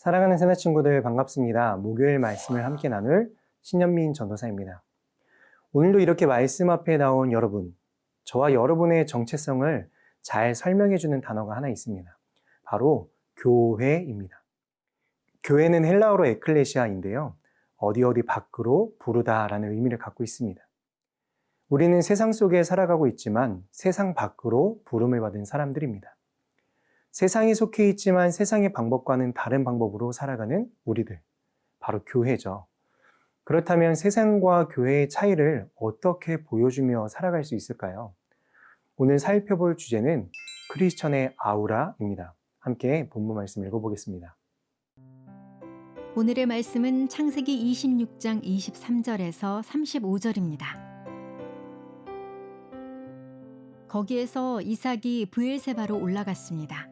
사랑하는 새날 친구들 반갑습니다. 목요일 말씀을 함께 나눌 신현민 전도사입니다. 오늘도 이렇게 말씀 앞에 나온 여러분, 저와 여러분의 정체성을 잘 설명해주는 단어가 하나 있습니다. 바로 교회입니다. 교회는 헬라어로 에클레시아인데요. 어디 밖으로 부르다라는 의미를 갖고 있습니다. 우리는 세상 속에 살아가고 있지만 세상 밖으로 부름을 받은 사람들입니다. 세상에 속해 있지만 세상의 방법과는 다른 방법으로 살아가는 우리들, 바로 교회죠. 그렇다면 세상과 교회의 차이를 어떻게 보여주며 살아갈 수 있을까요? 오늘 살펴볼 주제는 크리스천의 아우라입니다. 함께 본문 말씀 읽어보겠습니다. 오늘의 말씀은 창세기 26장 23절에서 35절입니다. 거기에서 이삭이 브엘세바로 올라갔습니다.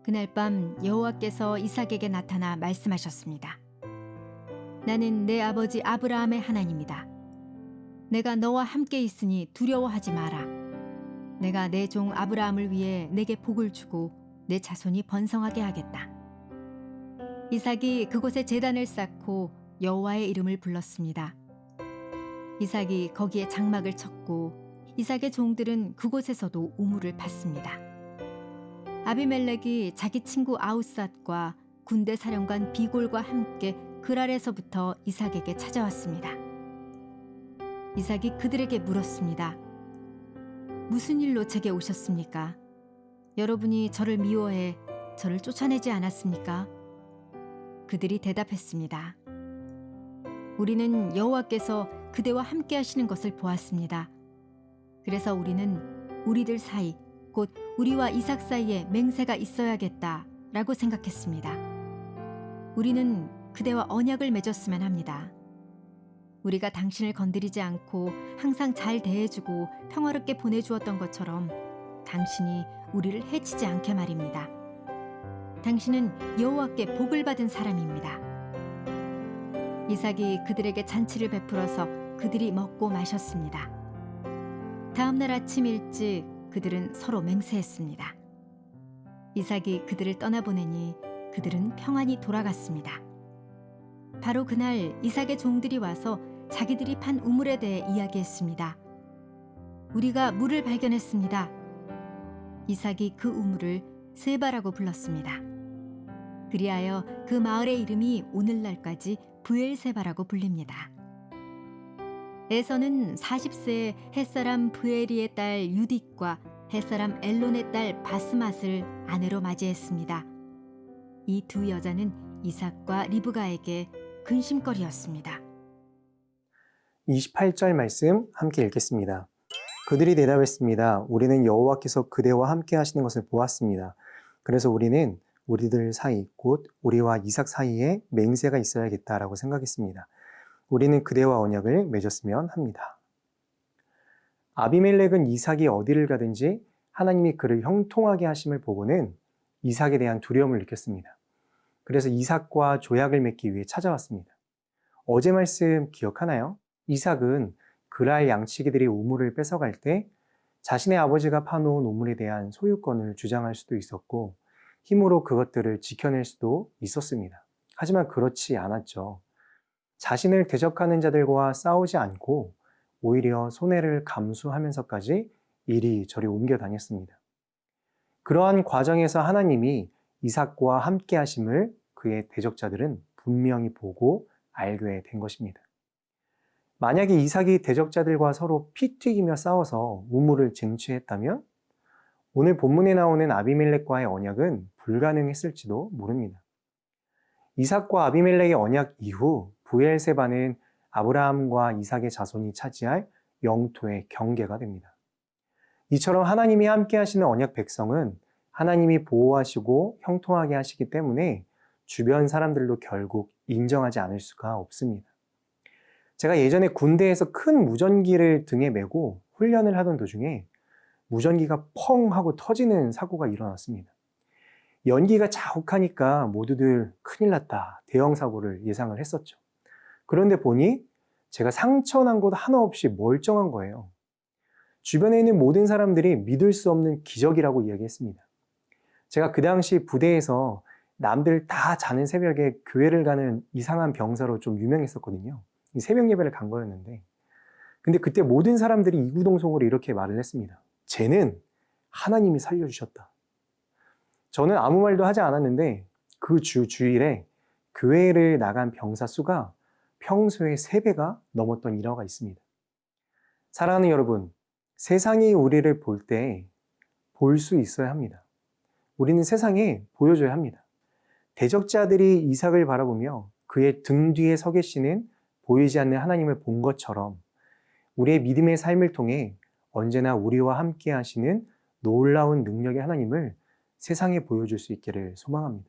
그날 밤 여호와께서 이삭에게 나타나 말씀하셨습니다. 나는 내 아버지 아브라함의 하나님이다. 내가 너와 함께 있으니 두려워하지 마라. 내가 내 종 아브라함을 위해 내게 복을 주고 내 자손이 번성하게 하겠다. 이삭이 그곳에 제단을 쌓고 여호와의 이름을 불렀습니다. 이삭이 거기에 장막을 쳤고 이삭의 종들은 그곳에서도 우물을 팠습니다. 아비멜렉이 자기 친구 아우삿과 군대 사령관 비골과 함께 그랄에서부터 이삭에게 찾아왔습니다. 이삭이 그들에게 물었습니다. 무슨 일로 제게 오셨습니까? 여러분이 저를 미워해 저를 쫓아내지 않았습니까? 그들이 대답했습니다. 우리는 여호와께서 그대와 함께 하시는 것을 보았습니다. 그래서 우리는 우리들 사이, 곧 우리와 이삭 사이에 맹세가 있어야겠다라고 생각했습니다. 우리는 그대와 언약을 맺었으면 합니다. 우리가 당신을 건드리지 않고 항상 잘 대해주고 평화롭게 보내주었던 것처럼 당신이 우리를 해치지 않게 말입니다. 당신은 여호와께 복을 받은 사람입니다. 이삭이 그들에게 잔치를 베풀어서 그들이 먹고 마셨습니다. 다음 날 아침 일찍 그들은 서로 맹세했습니다. 이삭이 그들을 떠나보내니 그들은 평안히 돌아갔습니다. 바로 그날 이삭의 종들이 와서 자기들이 판 우물에 대해 이야기했습니다. 우리가 물을 발견했습니다. 이삭이 그 우물을 세바라고 불렀습니다. 그리하여 그 마을의 이름이 오늘날까지 브엘세바라고 불립니다. 에서는 40세에 햇사람 브에리의 딸 유딕과 햇사람 엘론의 딸 바스맛을 아내로 맞이했습니다. 이 두 여자는 이삭과 리브가에게 근심거리였습니다. 28절 말씀 함께 읽겠습니다. 그들이 대답했습니다. 우리는 여호와께서 그대와 함께 하시는 것을 보았습니다. 그래서 우리는 우리들 사이, 곧 우리와 이삭 사이에 맹세가 있어야겠다라고 생각했습니다. 우리는 그대와 언약을 맺었으면 합니다. 아비멜렉은 이삭이 어디를 가든지 하나님이 그를 형통하게 하심을 보고는 이삭에 대한 두려움을 느꼈습니다. 그래서 이삭과 조약을 맺기 위해 찾아왔습니다. 어제 말씀 기억하나요? 이삭은 그랄 양치기들이 우물을 뺏어갈 때 자신의 아버지가 파놓은 우물에 대한 소유권을 주장할 수도 있었고 힘으로 그것들을 지켜낼 수도 있었습니다. 하지만 그렇지 않았죠. 자신을 대적하는 자들과 싸우지 않고 오히려 손해를 감수하면서까지 이리저리 옮겨 다녔습니다. 그러한 과정에서 하나님이 이삭과 함께 하심을 그의 대적자들은 분명히 보고 알게 된 것입니다. 만약에 이삭이 대적자들과 서로 피 튀기며 싸워서 우물을 쟁취했다면 오늘 본문에 나오는 아비멜렉과의 언약은 불가능했을지도 모릅니다. 이삭과 아비멜렉의 언약 이후 브엘세바는 아브라함과 이삭의 자손이 차지할 영토의 경계가 됩니다. 이처럼 하나님이 함께 하시는 언약 백성은 하나님이 보호하시고 형통하게 하시기 때문에 주변 사람들도 결국 인정하지 않을 수가 없습니다. 제가 예전에 군대에서 큰 무전기를 등에 메고 훈련을 하던 도중에 무전기가 펑 하고 터지는 사고가 일어났습니다. 연기가 자욱하니까 모두들 큰일 났다, 대형 사고를 예상을 했었죠. 그런데 보니 제가 상처난 곳 하나 없이 멀쩡한 거예요. 주변에 있는 모든 사람들이 믿을 수 없는 기적이라고 이야기했습니다. 제가 그 당시 부대에서 남들 다 자는 새벽에 교회를 가는 이상한 병사로 좀 유명했었거든요. 이 새벽 예배를 간 거였는데, 근데 그때 모든 사람들이 이구동성으로 이렇게 말을 했습니다. 쟤는 하나님이 살려주셨다. 저는 아무 말도 하지 않았는데 그 주일에 교회를 나간 병사 수가 평소의 3배가 넘었던 일화가 있습니다. 사랑하는 여러분, 세상이 우리를 볼 때 볼 수 있어야 합니다. 우리는 세상에 보여줘야 합니다. 대적자들이 이삭을 바라보며 그의 등 뒤에 서 계시는 보이지 않는 하나님을 본 것처럼 우리의 믿음의 삶을 통해 언제나 우리와 함께 하시는 놀라운 능력의 하나님을 세상에 보여줄 수 있기를 소망합니다.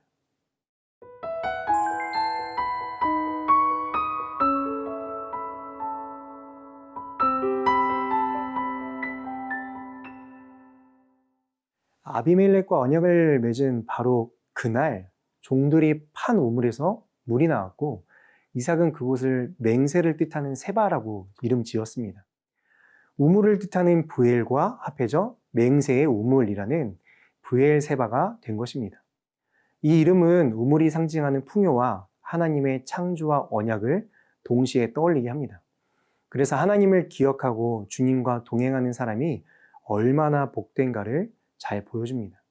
아비멜렉과 언약을 맺은 바로 그날 종들이 판 우물에서 물이 나왔고 이삭은 그곳을 맹세를 뜻하는 세바라고 이름 지었습니다. 우물을 뜻하는 브엘과 합해져 맹세의 우물이라는 브엘세바가 된 것입니다. 이 이름은 우물이 상징하는 풍요와 하나님의 창조와 언약을 동시에 떠올리게 합니다. 그래서 하나님을 기억하고 주님과 동행하는 사람이 얼마나 복된가를 잘 보여줍니다.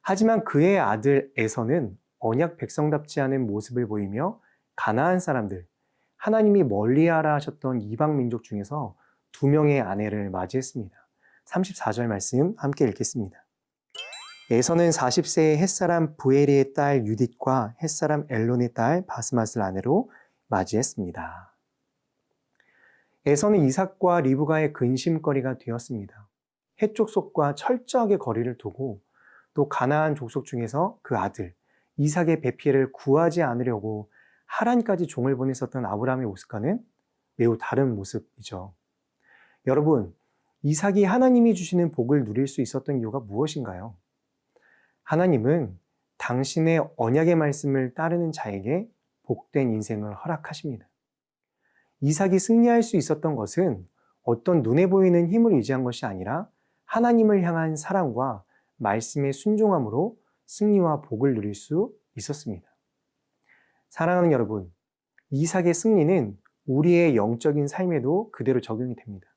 하지만 그의 아들 에서는 언약 백성답지 않은 모습을 보이며 가나안 사람들, 하나님이 멀리하라 하셨던 이방 민족 중에서 2명의 아내를 맞이했습니다. 34절 말씀 함께 읽겠습니다. 에서는 40세의 햇사람 부에리의 딸 유딧과 햇사람 엘론의 딸 바스맛을 아내로 맞이했습니다. 에서는 이삭과 리브가의 근심거리가 되었습니다. 헷 족속과 철저하게 거리를 두고 또 가나안 족속 중에서 그 아들 이삭의 배필을 구하지 않으려고 하란까지 종을 보냈었던 아브라함의 모습과는 매우 다른 모습이죠. 여러분, 이삭이 하나님이 주시는 복을 누릴 수 있었던 이유가 무엇인가요? 하나님은 당신의 언약의 말씀을 따르는 자에게 복된 인생을 허락하십니다. 이삭이 승리할 수 있었던 것은 어떤 눈에 보이는 힘을 의지한 것이 아니라 하나님을 향한 사랑과 말씀의 순종함으로 승리와 복을 누릴 수 있었습니다. 사랑하는 여러분, 이삭의 승리는 우리의 영적인 삶에도 그대로 적용이 됩니다.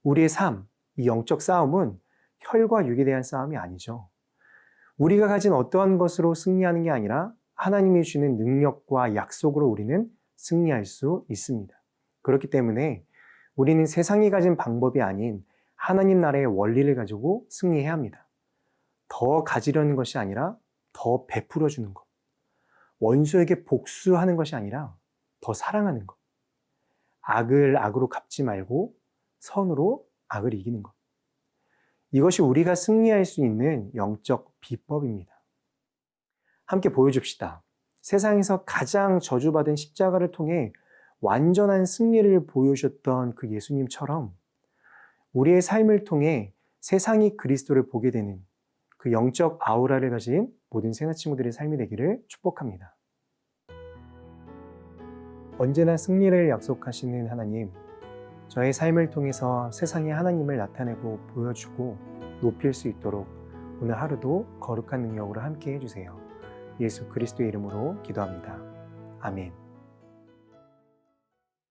우리의 삶, 이 영적 싸움은 혈과 육에 대한 싸움이 아니죠. 우리가 가진 어떠한 것으로 승리하는 게 아니라 하나님이 주시는 능력과 약속으로 우리는 승리할 수 있습니다. 그렇기 때문에 우리는 세상이 가진 방법이 아닌 하나님 나라의 원리를 가지고 승리해야 합니다. 더 가지려는 것이 아니라 더 베풀어 주는 것. 원수에게 복수하는 것이 아니라 더 사랑하는 것. 악을 악으로 갚지 말고 선으로 악을 이기는 것. 이것이 우리가 승리할 수 있는 영적 비법입니다. 함께 보여줍시다. 세상에서 가장 저주받은 십자가를 통해 완전한 승리를 보여주셨던 그 예수님처럼 우리의 삶을 통해 세상이 그리스도를 보게 되는 그 영적 아우라를 가진 모든 새나 친구들의 삶이 되기를 축복합니다. 언제나 승리를 약속하시는 하나님, 저의 삶을 통해서 세상에 하나님을 나타내고 보여주고 높일 수 있도록 오늘 하루도 거룩한 능력으로 함께 해주세요. 예수 그리스도의 이름으로 기도합니다. 아멘.